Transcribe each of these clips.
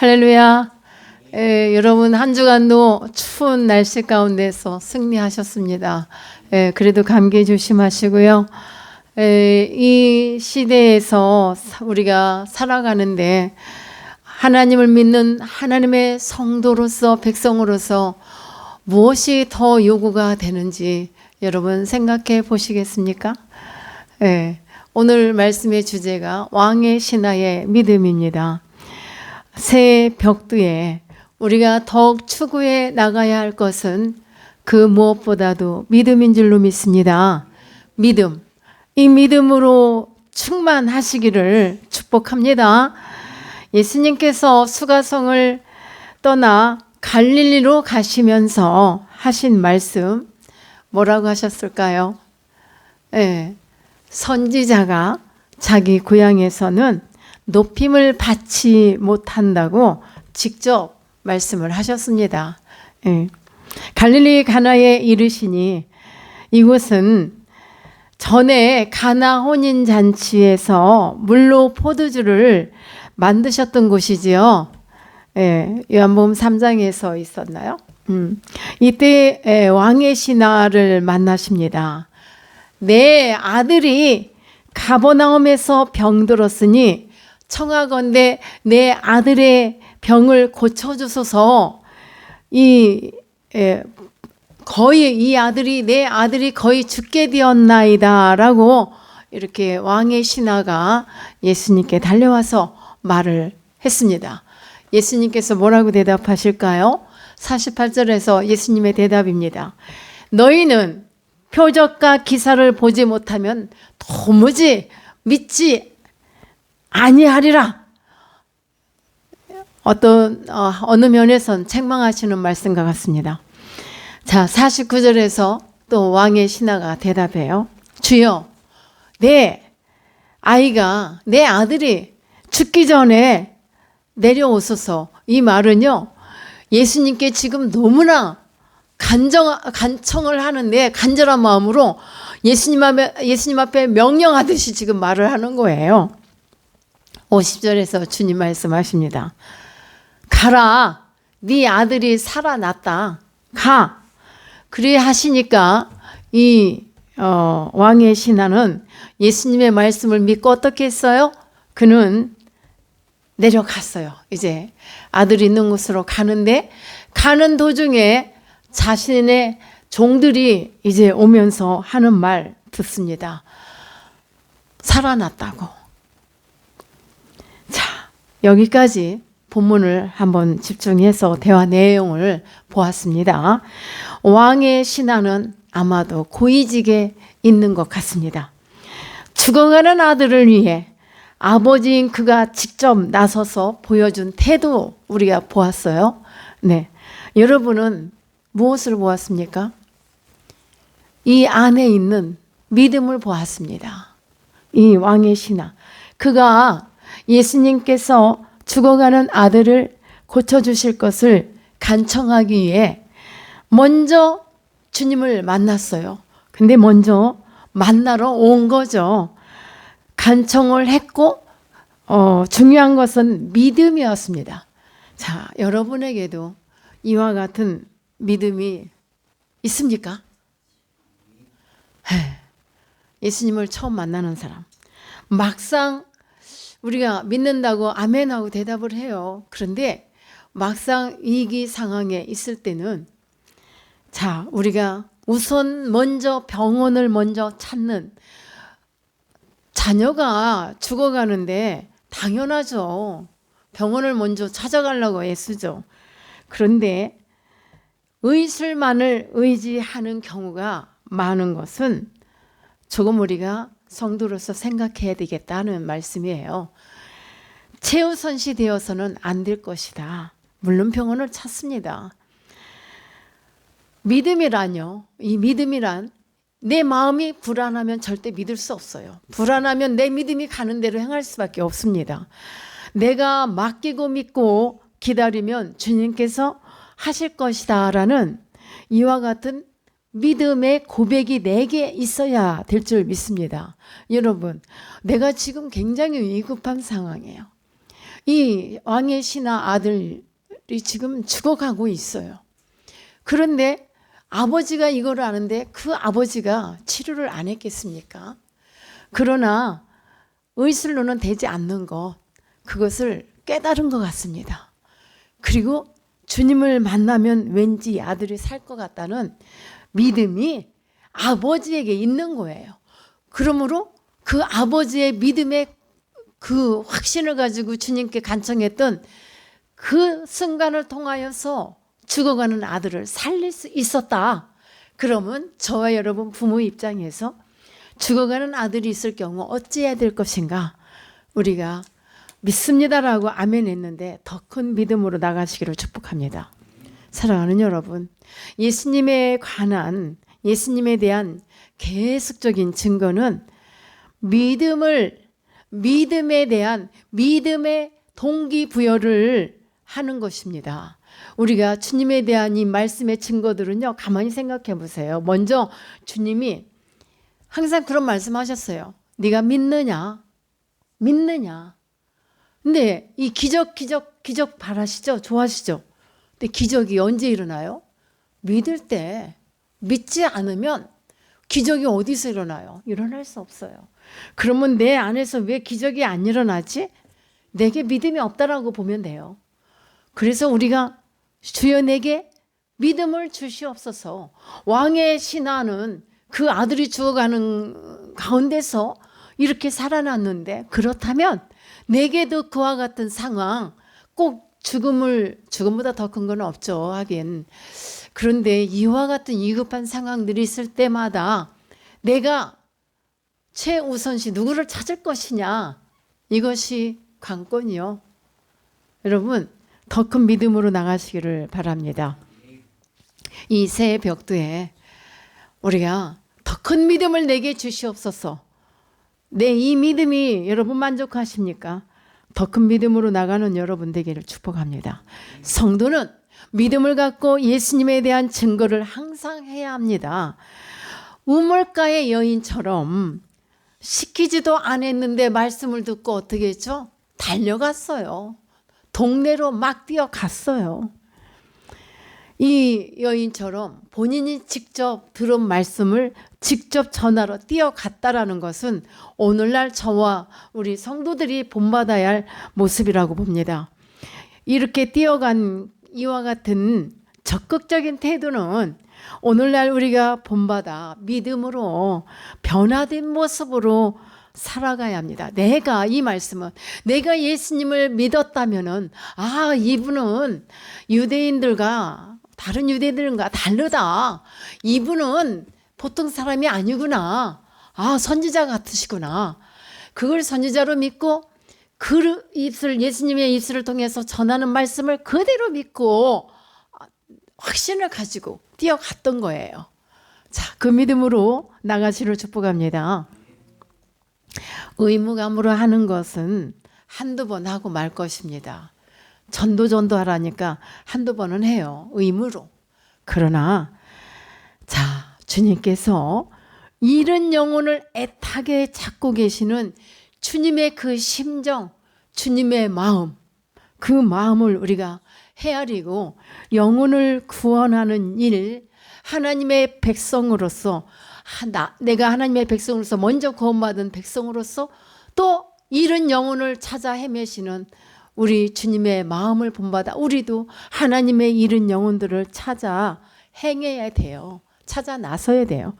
할렐루야. 여러분 한 주간도 추운 날씨 가운데서 승리하셨습니다. 그래도 감기 조심하시고요. 이 시대에서 우리가 살아가는데 하나님을 믿는 하나님의 성도로서 백성으로서 무엇이 더 요구가 되는지 여러분 생각해 보시겠습니까? 오늘 말씀의 주제가 왕의 신하의 믿음입니다. 새 벽두에 우리가 더욱 추구해 나가야 할 것은 그 무엇보다도 믿음인 줄로 믿습니다. 믿음. 이 믿음으로 충만하시기를 축복합니다. 예수님께서 수가성을 떠나 갈릴리로 가시면서 하신 말씀 뭐라고 하셨을까요? 선지자가 자기 고향에서는 높임을 받지 못한다고 직접 말씀을 하셨습니다. 갈릴리 가나에 이르시니 이곳은 전에 가나 혼인잔치에서 물로 포도주를 만드셨던 곳이지요. 요한복음 3장에서 있었나요? 이때 왕의 신하를 만나십니다. 내 아들이 가버나움에서 병들었으니 청하건대 내 아들의 병을 고쳐주소서. 내 아들이 거의 죽게 되었나이다라고 이렇게 왕의 신하가 예수님께 달려와서 말을 했습니다. 예수님께서 뭐라고 대답하실까요? 48절에서 예수님의 대답입니다. 너희는 표적과 기사를 보지 못하면 도무지 믿지 아니하리라. 어느 면에선 책망하시는 말씀과 같습니다. 자, 49절에서 또 왕의 신하가 대답해요. 주여, 내 아들이 죽기 전에 내려오소서. 이 말은요, 예수님께 지금 너무나 간청을 하는데 간절한 마음으로 예수님 앞에 명령하듯이 지금 말을 하는 거예요. 50절에서 주님 말씀하십니다. 가라, 네 아들이 살아났다. 가. 그래 하시니까 이 왕의 신하는 예수님의 말씀을 믿고 어떻게 했어요? 그는 내려갔어요. 이제 아들이 있는 곳으로 가는데 가는 도중에 자신의 종들이 이제 오면서 하는 말 듣습니다. 살아났다고. 자, 여기까지 본문을 한번 집중해서 대화 내용을 보았습니다. 왕의 신하는 아마도 고위직에 있는 것 같습니다. 죽어가는 아들을 위해 아버지인 그가 직접 나서서 보여준 태도 우리가 보았어요. 네, 여러분은 무엇을 보았습니까? 이 안에 있는 믿음을 보았습니다. 이 왕의 신하. 그가 예수님께서 죽어가는 아들을 고쳐주실 것을 간청하기 위해 먼저 주님을 만났어요. 근데 먼저 만나러 온 거죠. 간청을 했고 중요한 것은 믿음이었습니다. 자, 여러분에게도 이와 같은 믿음이 있습니까? 예수님을 처음 만나는 사람. 막상 우리가 믿는다고 아멘하고 대답을 해요. 그런데 막상 위기 상황에 있을 때는 자, 우리가 우선 먼저 병원을 먼저 찾는, 자녀가 죽어가는데 당연하죠. 병원을 먼저 찾아가려고 애쓰죠. 그런데 의술만을 의지하는 경우가 많은 것은 조금 우리가 성도로서 생각해야 되겠다는 말씀이에요. 최우선시 되어서는 안 될 것이다. 물론 병원을 찾습니다. 믿음이란요. 이 믿음이란 내 마음이 불안하면 절대 믿을 수 없어요. 불안하면 내 믿음이 가는 대로 행할 수밖에 없습니다. 내가 맡기고 믿고 기다리면 주님께서 하실 것이다 라는 이와 같은 믿음의 고백이 내게 있어야 될 줄 믿습니다. 여러분, 내가 지금 굉장히 위급한 상황이에요. 이 왕의 신하 아들이 지금 죽어가고 있어요. 그런데 아버지가 이걸 아는데 그 아버지가 치료를 안 했겠습니까? 그러나 의술로는 되지 않는 것, 그것을 깨달은 것 같습니다. 그리고 주님을 만나면 왠지 아들이 살 것 같다는 믿음이 아버지에게 있는 거예요. 그러므로 그 아버지의 믿음의 그 확신을 가지고 주님께 간청했던 그 순간을 통하여서 죽어가는 아들을 살릴 수 있었다. 그러면 저와 여러분 부모 입장에서 죽어가는 아들이 있을 경우 어찌해야 될 것인가? 우리가 믿습니다라고 아멘 했는데 더 큰 믿음으로 나가시기를 축복합니다. 사랑하는 여러분, 예수님에 대한 계속적인 증거는 믿음에 대한 믿음의 동기부여를 하는 것입니다. 우리가 주님에 대한 이 말씀의 증거들은요, 가만히 생각해 보세요. 먼저 주님이 항상 그런 말씀하셨어요. 네가 믿느냐? 근데 이 기적 바라시죠? 좋아하시죠? 근데 기적이 언제 일어나요? 믿을 때. 믿지 않으면 기적이 어디서 일어나요? 일어날 수 없어요. 그러면 내 안에서 왜 기적이 안 일어나지? 내게 믿음이 없다라고 보면 돼요. 그래서 우리가 주여 내게 믿음을 주시옵소서. 왕의 신하는 그 아들이 죽어가는 가운데서 이렇게 살아났는데, 그렇다면 내게도 그와 같은 상황, 꼭 죽음보다 더 큰 건 없죠, 하긴. 그런데 이와 같은 위급한 상황들이 있을 때마다 내가 최우선시 누구를 찾을 것이냐, 이것이 관건이요. 여러분, 더 큰 믿음으로 나가시기를 바랍니다. 이 새해 벽두에 우리가 더 큰 믿음을 내게 주시옵소서. 이 믿음이 여러분 만족하십니까? 더 큰 믿음으로 나가는 여러분 되기를 축복합니다. 성도는 믿음을 갖고 예수님에 대한 증거를 항상 해야 합니다. 우물가의 여인처럼 시키지도 않았는데 말씀을 듣고 어떻게 했죠? 달려갔어요. 동네로 막 뛰어갔어요. 이 여인처럼 본인이 직접 들은 말씀을 직접 전하러 뛰어갔다라는 것은 오늘날 저와 우리 성도들이 본받아야 할 모습이라고 봅니다. 이렇게 뛰어간 이와 같은 적극적인 태도는 오늘날 우리가 본받아 믿음으로 변화된 모습으로 살아가야 합니다. 이 말씀은 내가 예수님을 믿었다면은, 이분은 다른 유대인들과 다르다. 이분은 보통 사람이 아니구나. 선지자 같으시구나. 그걸 선지자로 믿고 예수님의 입술을 통해서 전하는 말씀을 그대로 믿고 확신을 가지고 뛰어갔던 거예요. 자, 그 믿음으로 나가시를 축복합니다. 의무감으로 하는 것은 한두 번 하고 말 것입니다. 전도하라니까 한두 번은 해요. 의무로. 그러나 주님께서 잃은 영혼을 애타게 찾고 계시는 주님의 그 심정, 주님의 마음, 그 마음을 우리가 헤아리고 영혼을 구원하는 일, 하나님의 백성으로서, 내가 하나님의 백성으로서 먼저 구원받은 백성으로서 또 잃은 영혼을 찾아 헤매시는 우리 주님의 마음을 본받아 우리도 하나님의 잃은 영혼들을 찾아 행해야 돼요. 찾아 나서야 돼요.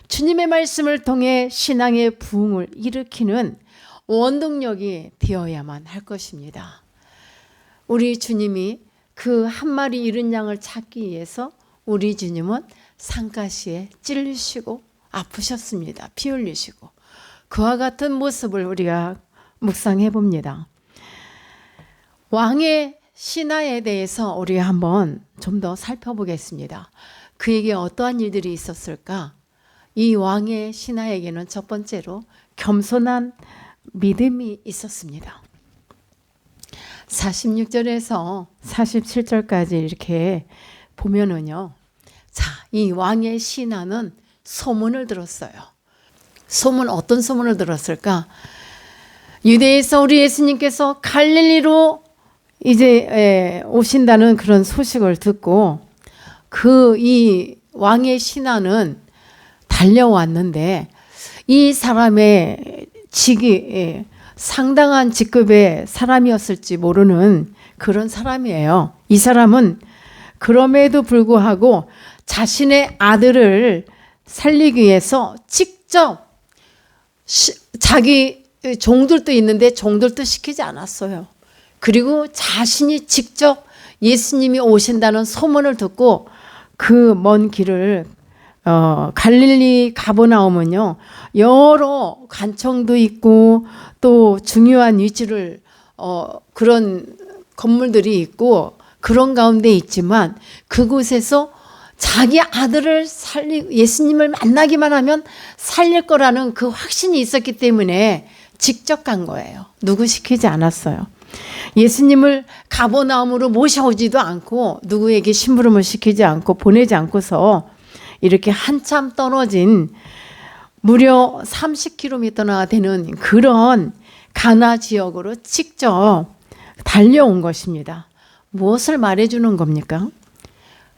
주님의 말씀을 통해 신앙의 부흥을 일으키는 원동력이 되어야만 할 것입니다. 우리 주님이 그 한 마리 잃은 양을 찾기 위해서 우리 주님은 산가시에 찔리시고 아프셨습니다. 피 흘리시고. 그와 같은 모습을 우리가 묵상해 봅니다. 왕의 신하에 대해서 우리가 한번 좀 더 살펴보겠습니다. 그에게 어떠한 일들이 있었을까? 이 왕의 신하에게는 첫 번째로 겸손한 믿음이 있었습니다. 46절에서 47절까지 이렇게 보면은요. 이 왕의 신하는 소문을 들었어요. 어떤 소문을 들었을까? 유대에서 우리 예수님께서 갈릴리로 이제 오신다는 그런 소식을 듣고 이 왕의 신하는 달려왔는데 이 사람의 직이 상당한 직급의 사람이었을지 모르는 그런 사람이에요. 이 사람은 그럼에도 불구하고 자신의 아들을 살리기 위해서 직접 자기 종들도 있는데 종들도 시키지 않았어요. 그리고 자신이 직접 예수님이 오신다는 소문을 듣고 그 먼 길을 갈릴리 가버나움은요, 여러 관청도 있고 또 중요한 위치를 그런 건물들이 있고 그런 가운데 있지만 그곳에서 자기 아들을 예수님을 만나기만 하면 살릴 거라는 그 확신이 있었기 때문에 직접 간 거예요. 누구 시키지 않았어요. 예수님을 가버나움으로 모셔오지도 않고 누구에게 심부름을 시키지 않고 보내지 않고서 이렇게 한참 떨어진 무려 30km나 되는 그런 가나 지역으로 직접 달려온 것입니다. 무엇을 말해주는 겁니까?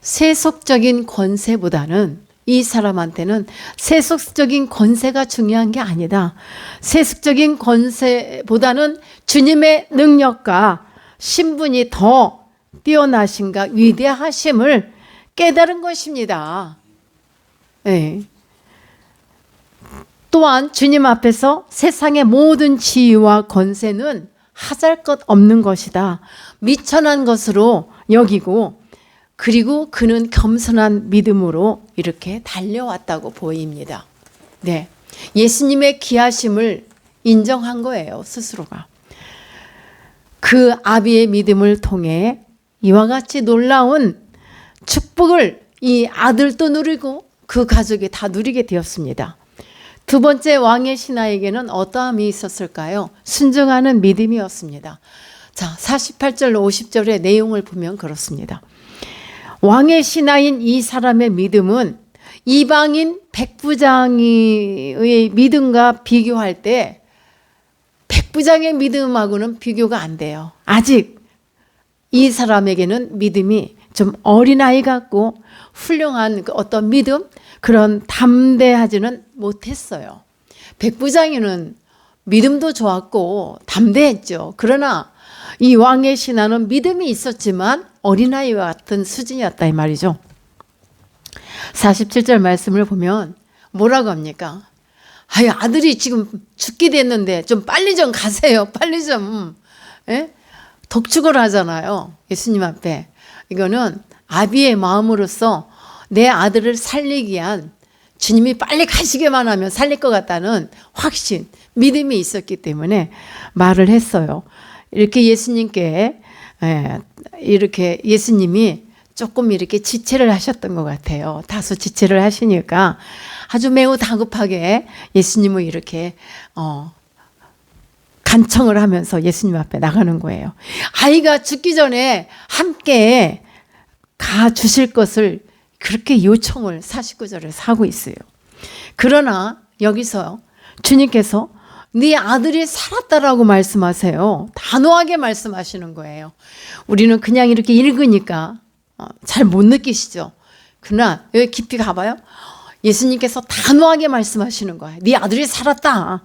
세속적인 권세보다는 이 사람한테는 세속적인 권세가 중요한 게 아니다. 세속적인 권세보다는 주님의 능력과 신분이 더 뛰어나신가 위대하심을 깨달은 것입니다. 네. 또한 주님 앞에서 세상의 모든 지위와 권세는 하잘 것 없는 것이다. 미천한 것으로 여기고 그리고 그는 겸손한 믿음으로 이렇게 달려왔다고 보입니다. 네. 예수님의 귀하심을 인정한 거예요, 스스로가. 그 아비의 믿음을 통해 이와 같이 놀라운 축복을 이 아들도 누리고 그 가족이 다 누리게 되었습니다. 두 번째 왕의 신하에게는 어떠함이 있었을까요? 순종하는 믿음이었습니다. 자, 48절 50절의 내용을 보면 그렇습니다. 왕의 신하인 이 사람의 믿음은 이방인 백부장의 믿음과 비교할 때 백부장의 믿음하고는 비교가 안 돼요. 아직 이 사람에게는 믿음이 좀 어린아이 같고 훌륭한 어떤 믿음, 그런 담대하지는 못했어요. 백부장이는 믿음도 좋았고 담대했죠. 그러나 이 왕의 신하는 믿음이 있었지만 어린아이와 같은 수준이었다 이 말이죠. 47절 말씀을 보면 뭐라고 합니까? 아유, 아들이 지금 죽게 됐는데 좀 빨리 좀 가세요. 빨리 좀. 예? 독촉을 하잖아요. 예수님 앞에. 이거는 아비의 마음으로서 내 아들을 살리기 위한 주님이 빨리 가시게만 하면 살릴 것 같다는 확신, 믿음이 있었기 때문에 말을 했어요. 이렇게 예수님께 이렇게 예수님이 조금 이렇게 지체를 하셨던 것 같아요. 다소 지체를 하시니까 아주 매우 다급하게 예수님을 이렇게 간청을 하면서 예수님 앞에 나가는 거예요. 아이가 죽기 전에 함께 가 주실 것을 그렇게 요청을 49절에 하고 있어요. 그러나 여기서 주님께서 네 아들이 살았다라고 말씀하세요. 단호하게 말씀하시는 거예요. 우리는 그냥 이렇게 읽으니까 잘 못 느끼시죠. 그러나 여기 깊이 가봐요. 예수님께서 단호하게 말씀하시는 거예요. 네 아들이 살았다.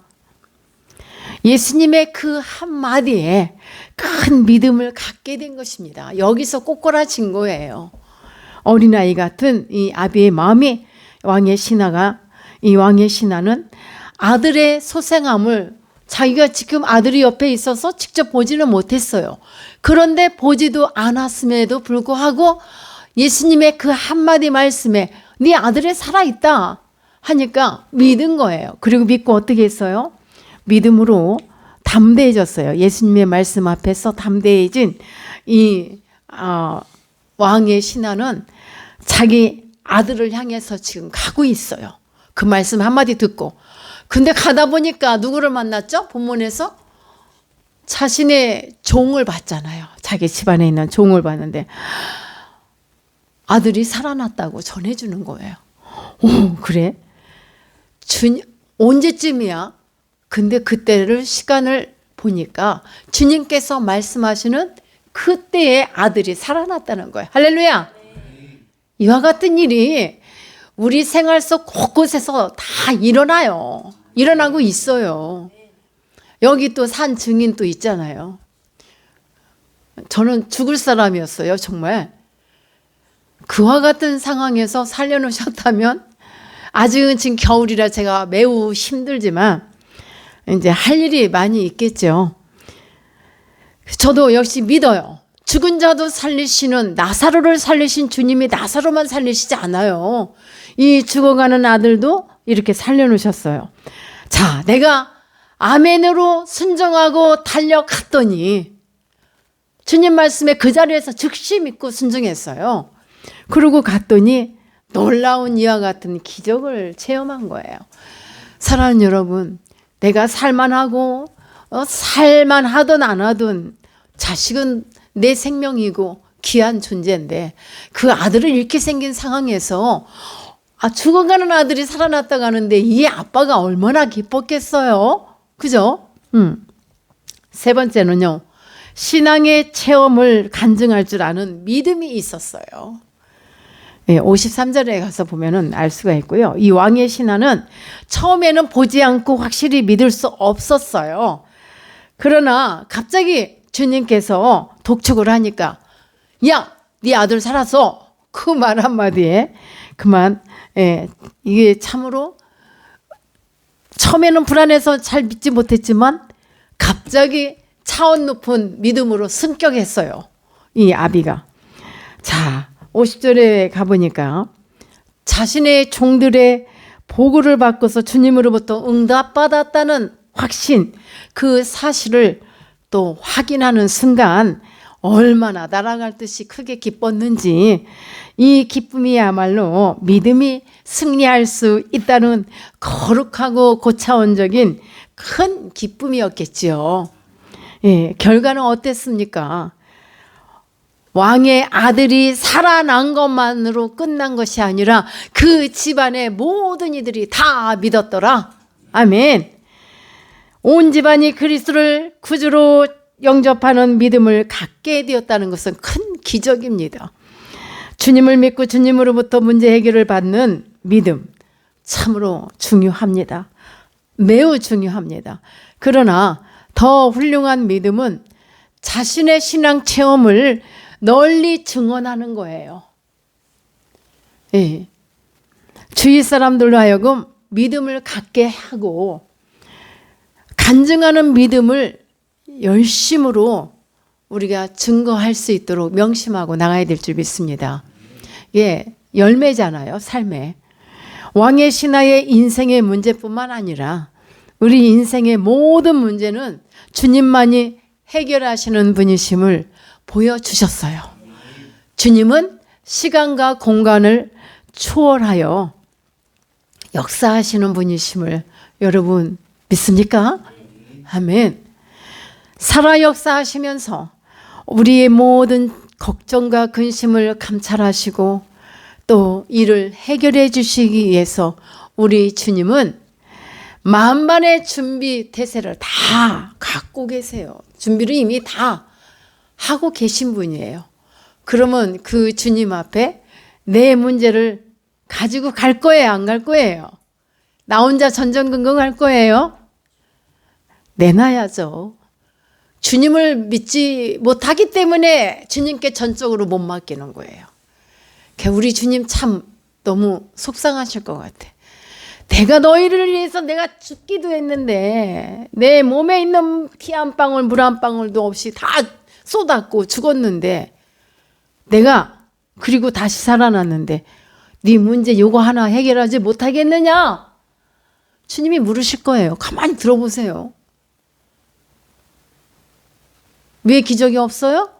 예수님의 그 한마디에 큰 믿음을 갖게 된 것입니다. 여기서 꼬꾸라진 거예요. 어린아이 같은 이 아비의 마음이 이 왕의 신하는 아들의 소생함을 자기가 지금 아들이 옆에 있어서 직접 보지는 못했어요. 그런데 보지도 않았음에도 불구하고 예수님의 그 한마디 말씀에 네 아들이 살아있다 하니까 믿은 거예요. 그리고 믿고 어떻게 했어요? 믿음으로 담대해졌어요. 예수님의 말씀 앞에서 담대해진 이 왕의 신하는 자기 아들을 향해서 지금 가고 있어요. 그 말씀 한마디 듣고. 근데 가다 보니까 누구를 만났죠? 본문에서 자신의 종을 봤잖아요. 자기 집안에 있는 종을 봤는데 아들이 살아났다고 전해주는 거예요. 오, 그래? 언제쯤이야? 근데 그때를 시간을 보니까 주님께서 말씀하시는 그때의 아들이 살아났다는 거예요. 할렐루야. 이와 같은 일이 우리 생활 속 곳곳에서 다 일어나요. 일어나고 있어요. 여기 또 산 증인 또 있잖아요. 저는 죽을 사람이었어요. 정말. 그와 같은 상황에서 살려놓으셨다면, 아직은 지금 겨울이라 제가 매우 힘들지만 이제 할 일이 많이 있겠죠. 저도 역시 믿어요. 죽은 자도 살리시는, 나사로를 살리신 주님이 나사로만 살리시지 않아요. 이 죽어가는 아들도 이렇게 살려놓으셨어요. 자, 내가 아멘으로 순종하고 달려갔더니 주님 말씀에 그 자리에서 즉시 믿고 순종했어요. 그러고 갔더니 놀라운 이와 같은 기적을 체험한 거예요. 사랑하는 여러분, 내가 살만하고 살만하든 안 하든 자식은 내 생명이고 귀한 존재인데, 그 아들을 잃게 생긴 상황에서 죽어가는 아들이 살아났다고 하는데 이 아빠가 얼마나 기뻤겠어요. 그죠? 세 번째는요, 신앙의 체험을 간증할 줄 아는 믿음이 있었어요. 53절에 가서 보면은 알 수가 있고요. 이 왕의 신하는 처음에는 보지 않고 확실히 믿을 수 없었어요. 그러나 갑자기 주님께서 독촉을 하니까, 야, 네 아들 살았어. 그 말 한마디에 그만. 이게 참으로 처음에는 불안해서 잘 믿지 못했지만 갑자기 차원 높은 믿음으로 승격했어요. 이 아비가. 자, 50절에 가보니까 자신의 종들의 보고를 받고서 주님으로부터 응답받았다는 확신, 그 사실을 또 확인하는 순간 얼마나 날아갈 듯이 크게 기뻤는지, 이 기쁨이야말로 믿음이 승리할 수 있다는 거룩하고 고차원적인 큰 기쁨이었겠지요. 결과는 어땠습니까? 왕의 아들이 살아난 것만으로 끝난 것이 아니라 그 집안의 모든 이들이 다 믿었더라. 아멘. 온 집안이 그리스도를 구주로 영접하는 믿음을 갖게 되었다는 것은 큰 기적입니다. 주님을 믿고 주님으로부터 문제 해결을 받는 믿음, 참으로 중요합니다. 매우 중요합니다. 그러나 더 훌륭한 믿음은 자신의 신앙 체험을 널리 증언하는 거예요. 주위 사람들로 하여금 믿음을 갖게 하고 간증하는 믿음을 열심으로 우리가 증거할 수 있도록 명심하고 나가야 될 줄 믿습니다. 열매잖아요, 삶에. 왕의 신하의 인생의 문제뿐만 아니라 우리 인생의 모든 문제는 주님만이 해결하시는 분이심을 보여주셨어요. 주님은 시간과 공간을 초월하여 역사하시는 분이심을 여러분 믿습니까? 아멘. 살아 역사하시면서 우리의 모든 걱정과 근심을 감찰하시고 또 이를 해결해 주시기 위해서 우리 주님은 만반의 준비 태세를 다 갖고 계세요. 준비를 이미 다 하고 계신 분이에요. 그러면 그 주님 앞에 내 문제를 가지고 갈 거예요, 안 갈 거예요? 나 혼자 전전긍긍할 거예요? 내놔야죠. 주님을 믿지 못하기 때문에 주님께 전적으로 못 맡기는 거예요. 우리 주님 참 너무 속상하실 것 같아. 내가 너희를 위해서 내가 죽기도 했는데 내 몸에 있는 피 한 방울 물 한 방울도 없이 다 쏟았고 죽었는데 내가 그리고 다시 살아났는데 네 문제 요거 하나 해결하지 못하겠느냐? 주님이 물으실 거예요. 가만히 들어보세요. 왜 기적이 없어요?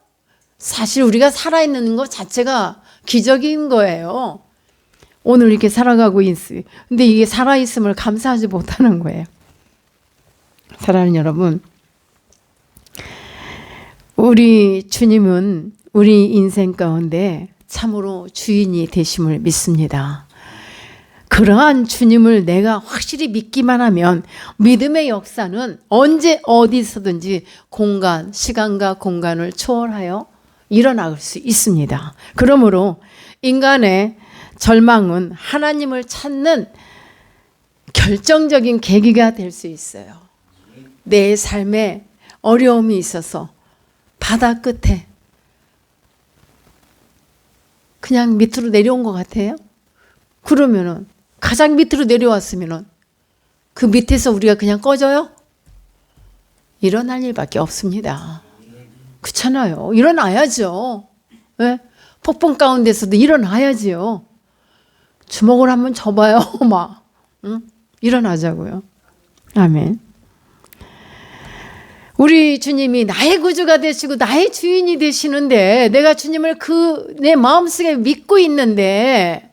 사실 우리가 살아있는 것 자체가 기적인 거예요. 오늘 이렇게 살아가고 있어요. 근데 이게 살아있음을 감사하지 못하는 거예요. 사랑하는 여러분, 우리 주님은 우리 인생 가운데 참으로 주인이 되심을 믿습니다. 그러한 주님을 내가 확실히 믿기만 하면 믿음의 역사는 언제 어디서든지 공간, 시간과 공간을 초월하여 일어날 수 있습니다. 그러므로 인간의 절망은 하나님을 찾는 결정적인 계기가 될 수 있어요. 내 삶에 어려움이 있어서 바다 끝에 그냥 밑으로 내려온 것 같아요. 그러면은 가장 밑으로 내려왔으면은 그 밑에서 우리가 그냥 꺼져요? 일어날 일밖에 없습니다. 그렇잖아요. 일어나야죠. 네? 폭풍 가운데서도 일어나야지요. 주먹을 한번 줘봐요. 막 응? 일어나자고요. 아멘. 우리 주님이 나의 구주가 되시고 나의 주인이 되시는데 내가 주님을 내 마음속에 믿고 있는데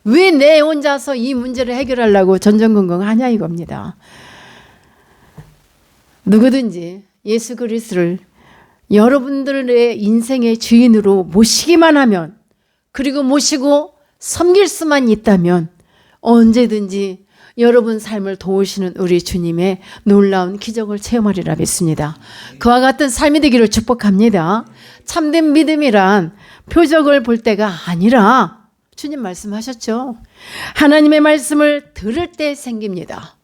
왜 내 혼자서 이 문제를 해결하려고 전전긍긍하냐 이겁니다. 누구든지 예수 그리스도를 여러분들의 인생의 주인으로 모시기만 하면, 그리고 모시고 섬길 수만 있다면 언제든지 여러분 삶을 도우시는 우리 주님의 놀라운 기적을 체험하리라 믿습니다. 그와 같은 삶이 되기를 축복합니다. 참된 믿음이란 표적을 볼 때가 아니라 주님 말씀하셨죠. 하나님의 말씀을 들을 때 생깁니다.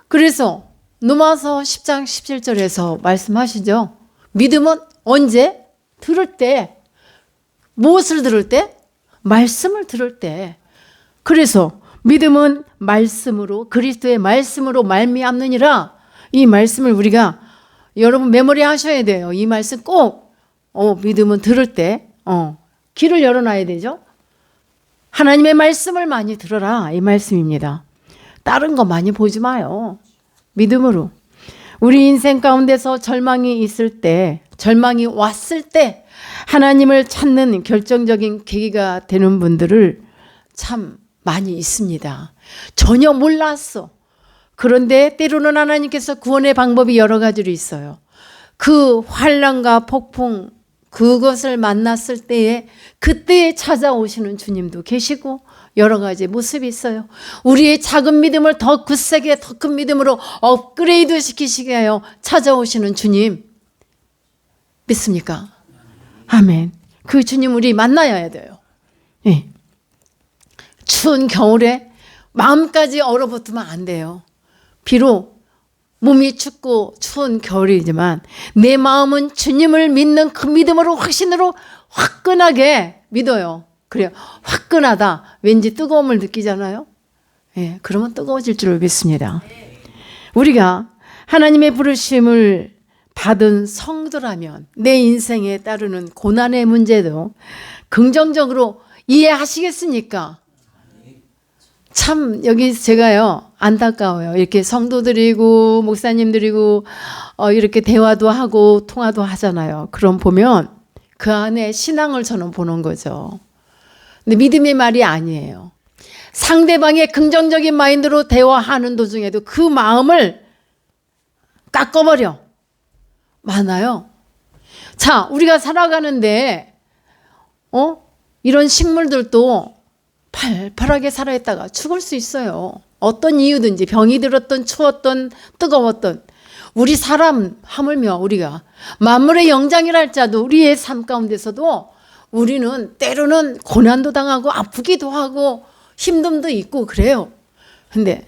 그래서 로마서 10장 17절에서 말씀하시죠. 믿음은 언제? 들을 때. 무엇을 들을 때? 말씀을 들을 때. 그래서 믿음은 말씀으로, 그리스도의 말씀으로 말미암느니라. 이 말씀을 우리가 여러분 메모리 하셔야 돼요. 이 말씀 꼭 믿음은 들을 때 귀를 열어놔야 되죠. 하나님의 말씀을 많이 들어라 이 말씀입니다. 다른 거 많이 보지 마요. 믿음으로. 우리 인생 가운데서 절망이 있을 때, 절망이 왔을 때 하나님을 찾는 결정적인 계기가 되는 분들을 참 많이 있습니다. 전혀 몰랐어. 그런데 때로는 하나님께서 구원의 방법이 여러 가지로 있어요. 그 환난과 폭풍, 그것을 만났을 때에 그때에 찾아오시는 주님도 계시고 여러 가지 모습이 있어요. 우리의 작은 믿음을 더 굳세게 더 큰 믿음으로 업그레이드 시키시게 하여 찾아오시는 주님 믿습니까? 아멘. 그 주님 우리 만나야 돼요. 네. 추운 겨울에 마음까지 얼어붙으면 안 돼요. 비록 몸이 춥고 추운 겨울이지만 내 마음은 주님을 믿는 그 믿음으로 확신으로 화끈하게 믿어요. 그래요. 화끈하다. 왠지 뜨거움을 느끼잖아요. 예, 그러면 뜨거워질 줄 믿습니다. 우리가 하나님의 부르심을 받은 성도라면 내 인생에 따르는 고난의 문제도 긍정적으로 이해하시겠습니까? 참 여기 제가요 안타까워요. 이렇게 성도들이고 목사님들이고 이렇게 대화도 하고 통화도 하잖아요. 그럼 보면 그 안에 신앙을 저는 보는 거죠. 근데 믿음의 말이 아니에요. 상대방의 긍정적인 마인드로 대화하는 도중에도 그 마음을 깎아버려. 많아요. 자, 우리가 살아가는데 이런 식물들도 팔팔하게 살아있다가 죽을 수 있어요. 어떤 이유든지 병이 들었던 추웠던 뜨거웠던 우리 사람 하물며 우리가 만물의 영장이라 할지라도 우리의 삶 가운데서도 우리는 때로는 고난도 당하고 아프기도 하고 힘듦도 있고 그래요. 근데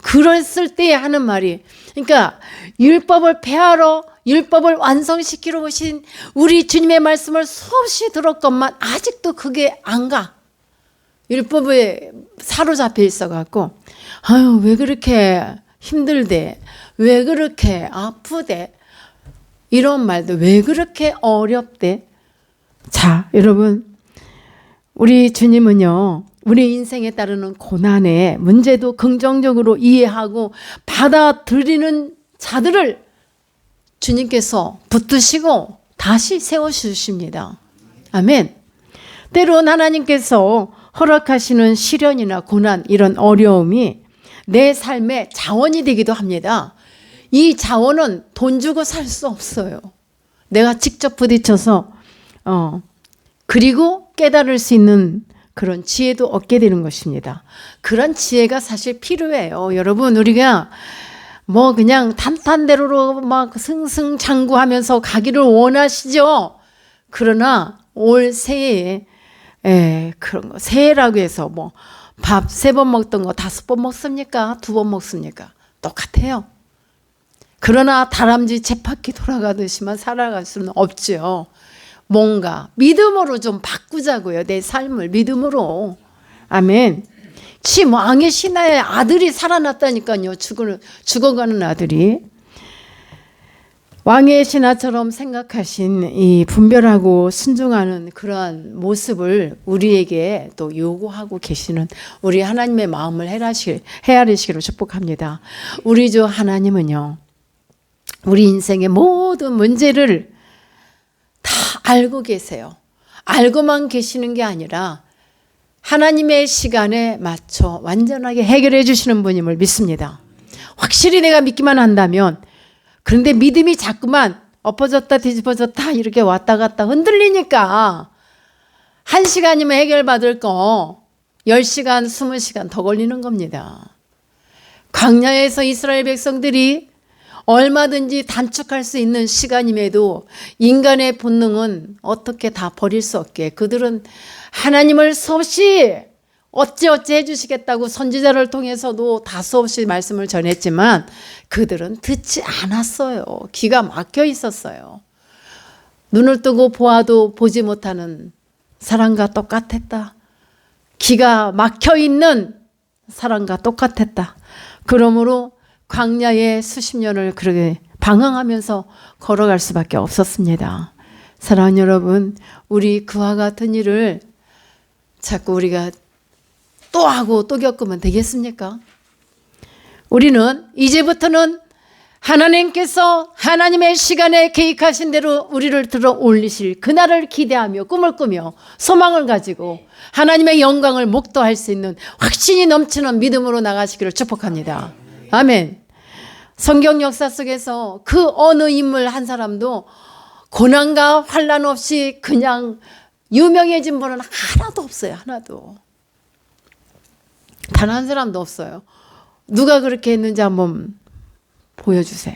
그랬을 때 하는 말이 그러니까 율법을 폐하러 율법을 완성시키러 오신 우리 주님의 말씀을 수없이 들었건만 아직도 그게 안 가. 율법에 사로잡혀 있어갖고 아유 왜 그렇게 힘들대, 왜 그렇게 아프대, 이런 말도 왜 그렇게 어렵대. 자 여러분, 우리 주님은요 우리 인생에 따르는 고난의 문제도 긍정적으로 이해하고 받아들이는 자들을 주님께서 붙드시고 다시 세워주십니다. 아멘. 때론 하나님께서 허락하시는 시련이나 고난, 이런 어려움이 내 삶의 자원이 되기도 합니다. 이 자원은 돈 주고 살 수 없어요. 내가 직접 부딪혀서 그리고 깨달을 수 있는 그런 지혜도 얻게 되는 것입니다. 그런 지혜가 사실 필요해요. 여러분, 우리가 뭐 그냥 탄탄대로로 막 승승장구하면서 가기를 원하시죠? 그러나 올 새해에 그런 거 새해라고 해서 뭐 밥 3번 먹던 거 5번 먹습니까? 2번 먹습니까? 똑같아요. 그러나 다람쥐 쳇바퀴 돌아가듯이만 살아갈 수는 없죠. 뭔가 믿음으로 좀 바꾸자고요. 내 삶을 믿음으로. 아멘. 지금 왕의 신하의 아들이 살아났다니까요. 죽어가는 아들이. 왕의 신하처럼 생각하신 이 분별하고 순종하는 그러한 모습을 우리에게 또 요구하고 계시는 우리 하나님의 마음을 헤아리시기로 축복합니다. 우리 주 하나님은요, 우리 인생의 모든 문제를 다 알고 계세요. 알고만 계시는 게 아니라 하나님의 시간에 맞춰 완전하게 해결해 주시는 분임을 믿습니다. 확실히 내가 믿기만 한다면, 그런데 믿음이 자꾸만 엎어졌다 뒤집어졌다 이렇게 왔다 갔다 흔들리니까 1시간이면 해결받을 거 10시간, 20시간 더 걸리는 겁니다. 광야에서 이스라엘 백성들이 얼마든지 단축할 수 있는 시간임에도 인간의 본능은 어떻게 다 버릴 수 없게 그들은 하나님을 수없이 어찌어찌 해주시겠다고 선지자를 통해서도 다 수없이 말씀을 전했지만 그들은 듣지 않았어요. 귀가 막혀 있었어요. 눈을 뜨고 보아도 보지 못하는 사람과 똑같았다. 귀가 막혀 있는 사람과 똑같았다. 그러므로 광야에 수십 년을 그렇게 방황하면서 걸어갈 수밖에 없었습니다. 사랑하는 여러분, 우리 그와 같은 일을 자꾸 우리가 또 하고 또 겪으면 되겠습니까? 우리는 이제부터는 하나님께서 하나님의 시간에 계획하신 대로 우리를 들어 올리실 그날을 기대하며 꿈을 꾸며 소망을 가지고 하나님의 영광을 목도할 수 있는 확신이 넘치는 믿음으로 나가시기를 축복합니다. 아멘. 성경 역사 속에서 그 어느 인물 한 사람도 고난과 환난 없이 그냥 유명해진 분은 하나도 없어요. 하나도. 단 한 사람도 없어요. 누가 그렇게 했는지 한번 보여주세요.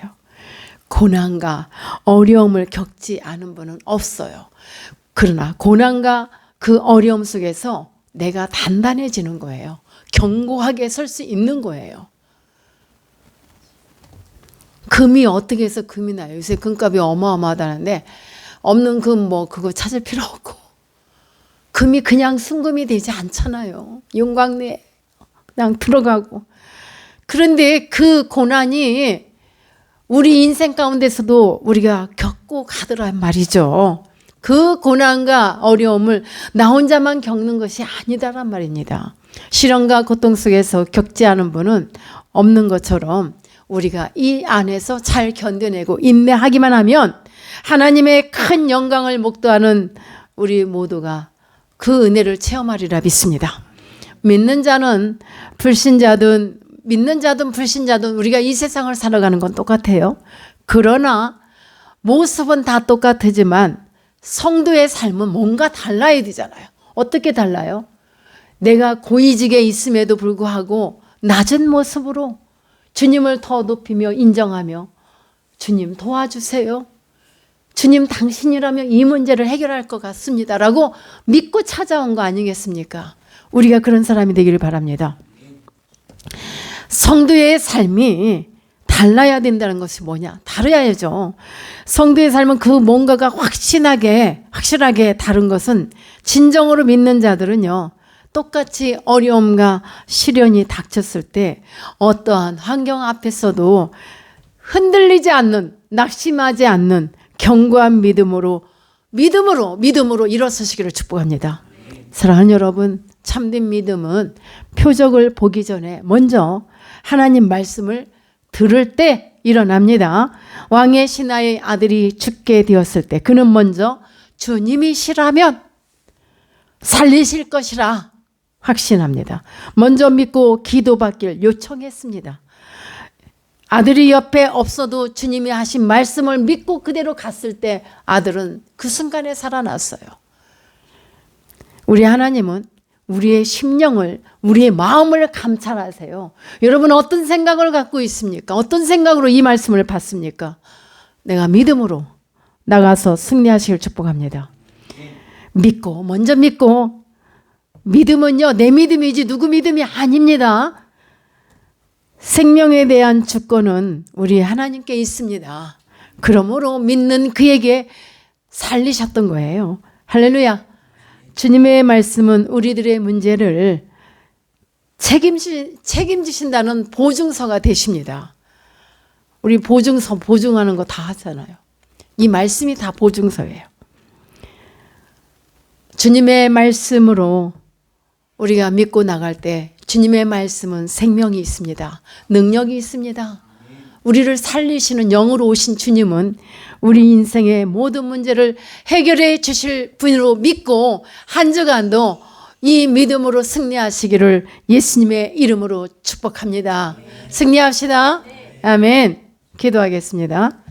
고난과 어려움을 겪지 않은 분은 없어요. 그러나 고난과 그 어려움 속에서 내가 단단해지는 거예요. 견고하게 설 수 있는 거예요. 금이 어떻게 해서 금이 나요? 요새 금값이 어마어마하다는데 없는 금 뭐 그거 찾을 필요 없고 금이 그냥 순금이 되지 않잖아요. 용광로에 그냥 들어가고. 그런데 그 고난이 우리 인생 가운데서도 우리가 겪고 가더란 말이죠. 그 고난과 어려움을 나 혼자만 겪는 것이 아니다란 말입니다. 시련과 고통 속에서 겪지 않은 분은 없는 것처럼 우리가 이 안에서 잘 견뎌내고 인내하기만 하면 하나님의 큰 영광을 목도하는 우리 모두가 그 은혜를 체험하리라 믿습니다. 믿는 자는 불신자든 믿는 자든 불신자든 우리가 이 세상을 살아가는 건 똑같아요. 그러나 모습은 다 똑같지만 성도의 삶은 뭔가 달라야 되잖아요. 어떻게 달라요? 내가 고위직에 있음에도 불구하고 낮은 모습으로 주님을 더 높이며 인정하며 주님 도와주세요. 주님 당신이라면 이 문제를 해결할 것 같습니다. 라고 믿고 찾아온 거 아니겠습니까? 우리가 그런 사람이 되기를 바랍니다. 성도의 삶이 달라야 된다는 것이 뭐냐? 다르야죠. 성도의 삶은 그 뭔가가 확실하게 다른 것은 진정으로 믿는 자들은요. 똑같이 어려움과 시련이 닥쳤을 때 어떠한 환경 앞에서도 흔들리지 않는, 낙심하지 않는 견고한 믿음으로 일어서시기를 축복합니다. 사랑하는 여러분, 참된 믿음은 표적을 보기 전에 먼저 하나님 말씀을 들을 때 일어납니다. 왕의 신하의 아들이 죽게 되었을 때 그는 먼저 주님이시라면 살리실 것이라 확신합니다. 먼저 믿고 기도받길 요청했습니다. 아들이 옆에 없어도 주님이 하신 말씀을 믿고 그대로 갔을 때 아들은 그 순간에 살아났어요. 우리 하나님은 우리의 심령을, 우리의 마음을 감찰하세요. 여러분 어떤 생각을 갖고 있습니까? 어떤 생각으로 이 말씀을 받습니까? 내가 믿음으로 나가서 승리하시길 축복합니다. 믿고, 먼저 믿고, 믿음은요, 내 믿음이지 누구 믿음이 아닙니다. 생명에 대한 주권은 우리 하나님께 있습니다. 그러므로 믿는 그에게 살리셨던 거예요. 할렐루야. 주님의 말씀은 우리들의 문제를 책임지신다는 보증서가 되십니다. 우리 보증서, 보증하는 거 다 하잖아요. 이 말씀이 다 보증서예요. 주님의 말씀으로 우리가 믿고 나갈 때 주님의 말씀은 생명이 있습니다. 능력이 있습니다. 우리를 살리시는 영으로 오신 주님은 우리 인생의 모든 문제를 해결해 주실 분으로 믿고 한 주간도 이 믿음으로 승리하시기를 예수님의 이름으로 축복합니다. 승리합시다. 아멘. 기도하겠습니다.